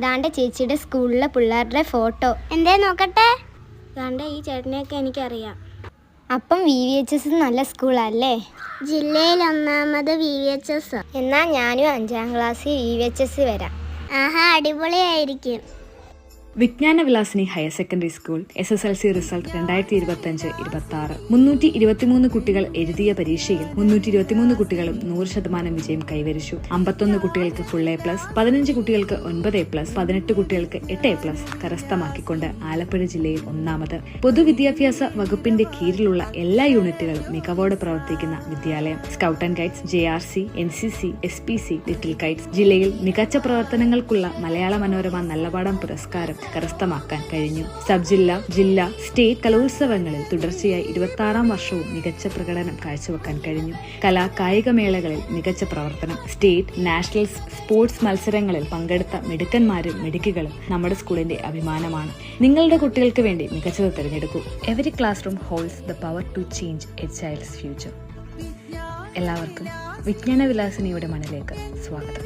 ദാണ്ടെ ചേച്ചിയുടെ സ്കൂളിലെ പിള്ളേരുടെ ഫോട്ടോ. എന്തേ നോക്കട്ടെ. ദാണ്ടെ ഈ ചേട്ടനെയൊക്കെ എനിക്കറിയാം. അപ്പം VVHS നല്ല സ്കൂളല്ലേ? ജില്ലയിൽ 1ാമത് VVHS. എന്നാ ഞാനും 5ാം ക്ലാസ്സിൽ VVHS വരാം. ആഹാ, അടിപൊളിയായിരിക്കും. വിജ്ഞാന Vilasini higher secondary school SSLC result 2025-26. 323 കുട്ടികൾ എഴുതിയ പരീക്ഷയിൽ 323 കുട്ടികളും 100% വിജയം കൈവരിച്ചു. 51 കുട്ടികൾക്ക് ഫുൾ A+, 15 കുട്ടികൾക്ക് 9 A+, 18 കുട്ടികൾക്ക് 8 A+ കരസ്ഥമാക്കിക്കൊണ്ട് ആലപ്പുഴ ജില്ലയിൽ 1ാമത്. പൊതുവിദ്യാഭ്യാസ വകുപ്പിന്റെ കീഴിലുള്ള എല്ലാ യൂണിറ്റുകളും മികവോടെ പ്രവർത്തിക്കുന്ന വിദ്യാലയം. Scout and guides, JRC, NCC, SPC, little Kites. ജില്ലയിൽ മികച്ച പ്രവർത്തനങ്ങൾക്കുള്ള മലയാള മനോരമ നല്ലപാഠം പുരസ്കാരം കരസ്ഥമാക്കാൻ കഴിഞ്ഞു. സബ് ജില്ല, ജില്ലാ, സ്റ്റേറ്റ് കലോത്സവങ്ങളിൽ തുടർച്ചയായി 26ാം വർഷവും മികച്ച പ്രകടനം കാഴ്ചവെക്കാൻ കഴിഞ്ഞു. കായിക മേളകളിൽ മികച്ച പ്രവർത്തനം. സ്റ്റേറ്റ്, നാഷണൽ സ്പോർട്സ് മത്സരങ്ങളിൽ പങ്കെടുത്ത മിടുക്കന്മാരും മിടുക്കികളും നമ്മുടെ സ്കൂളിന്റെ അഭിമാനമാണ്. നിങ്ങളുടെ കുട്ടികൾക്ക് വേണ്ടി മികച്ചത് തിരഞ്ഞെടുക്കൂ. Every classroom holds the power to change a child's future. എല്ലാവർക്കും വിജ്ഞാന വിലാസിനിയുടെ മണ്ണിലേക്ക് സ്വാഗതം.